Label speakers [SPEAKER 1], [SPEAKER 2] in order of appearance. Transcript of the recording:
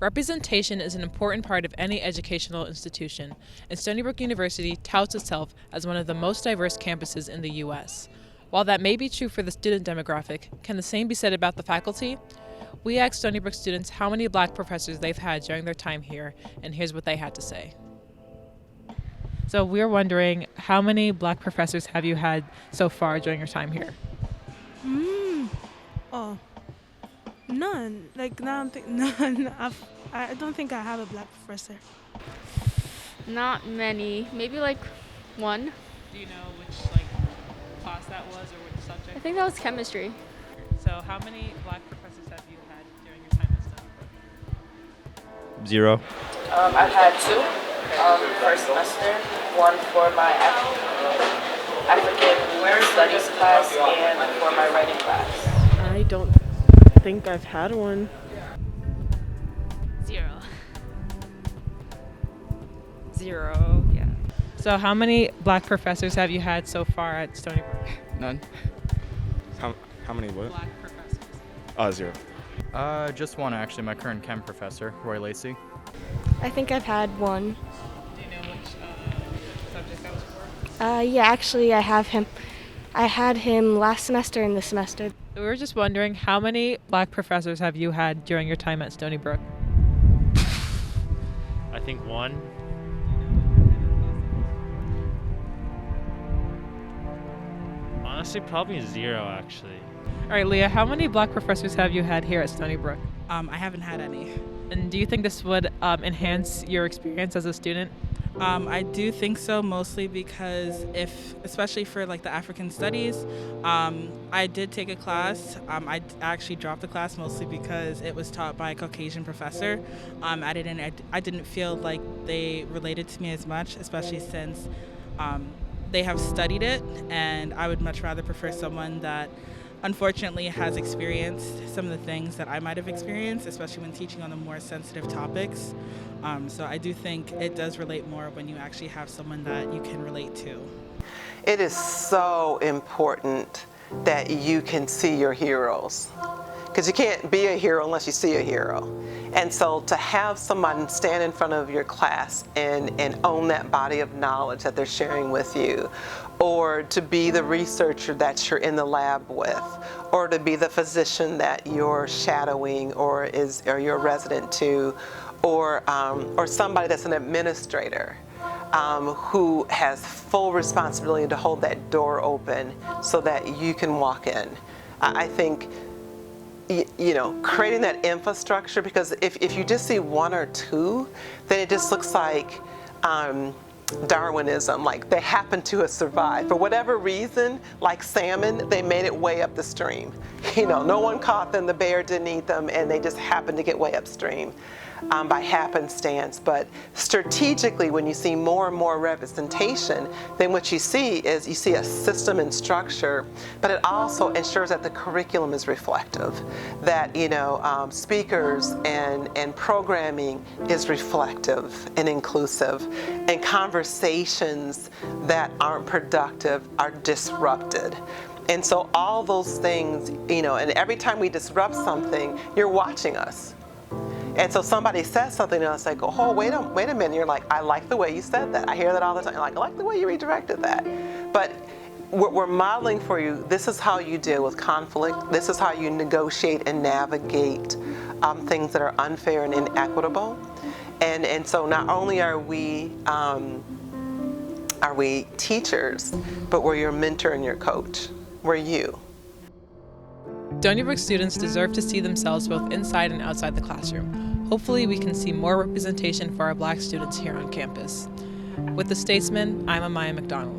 [SPEAKER 1] Representation is an important part of any educational institution, and Stony Brook University touts itself as one of the most diverse campuses in the U.S. While that may be true for the student demographic, can the same be said about the faculty? We asked Stony Brook students how many black professors they've had during their time here, and here's what they had to say. So we're wondering, how many black professors have you had so far during your time here?
[SPEAKER 2] None. None. I don't think I have a black professor.
[SPEAKER 3] Not many. Maybe one.
[SPEAKER 1] Do you know which class that was or which subject?
[SPEAKER 3] I think that was chemistry.
[SPEAKER 1] So how many black professors have you had during your time at Stony Brook?
[SPEAKER 4] 0.
[SPEAKER 5] I've had 2 first semester, one for my African studies class and for my writing class.
[SPEAKER 2] I don't think I've had one.
[SPEAKER 3] 0. Yeah.
[SPEAKER 1] So how many black professors have you had so far at Stony Brook?
[SPEAKER 4] None. How many what?
[SPEAKER 1] Black professors.
[SPEAKER 4] 0.
[SPEAKER 6] Just one actually, my current chem professor, Roy Lacey.
[SPEAKER 7] I think I've had one.
[SPEAKER 1] Do you know which subject that was for?
[SPEAKER 7] Yeah, actually I have him. I had him last semester and this semester.
[SPEAKER 1] So we were just wondering, how many black professors have you had during your time at Stony Brook?
[SPEAKER 8] I think 1. Honestly, probably 0 actually.
[SPEAKER 1] All right, Leah, how many black professors have you had here at Stony Brook?
[SPEAKER 9] I haven't had any.
[SPEAKER 1] And do you think this would enhance your experience as a student?
[SPEAKER 9] I do think so, mostly because especially for the African studies, I did take a class. I actually dropped the class mostly because it was taught by a Caucasian professor. I didn't feel like they related to me as much, especially since they have studied it, and I would much rather prefer someone that unfortunately has experienced some of the things that I might have experienced, especially when teaching on the more sensitive topics. So I do think it does relate more when you actually have someone that you can relate to.
[SPEAKER 5] It is so important that you can see your heroes, because you can't be a hero unless you see a hero. And so to have someone stand in front of your class and own that body of knowledge that they're sharing with you, or to be the researcher that you're in the lab with, or to be the physician that you're shadowing or you're a resident to, or somebody that's an administrator who has full responsibility to hold that door open so that you can walk in. I think creating that infrastructure, because if you just see 1 or 2, then it just looks like Darwinism, like they happen to have survived. For whatever reason, like salmon, they made it way up the stream. No one caught them, the bear didn't eat them, and they just happened to get way upstream by happenstance. But strategically, when you see more and more representation, then what you see is you see a system and structure, but it also ensures that the curriculum is reflective, that speakers and programming is reflective and inclusive, and conversations that aren't productive are disrupted. And so all those things, and every time we disrupt something, you're watching us. And so somebody says something and it's like, oh, wait a minute. You're like, I like the way you said that. I hear that all the time. You're like, I like the way you redirected that. But we're modeling for you, this is how you deal with conflict. This is how you negotiate and navigate things that are unfair and inequitable. And so not only are we teachers, but we're your mentor and your coach. We're you.
[SPEAKER 1] Stony Brook students deserve to see themselves both inside and outside the classroom. Hopefully we can see more representation for our black students here on campus. With the Statesman, I'm Amaya McDonald.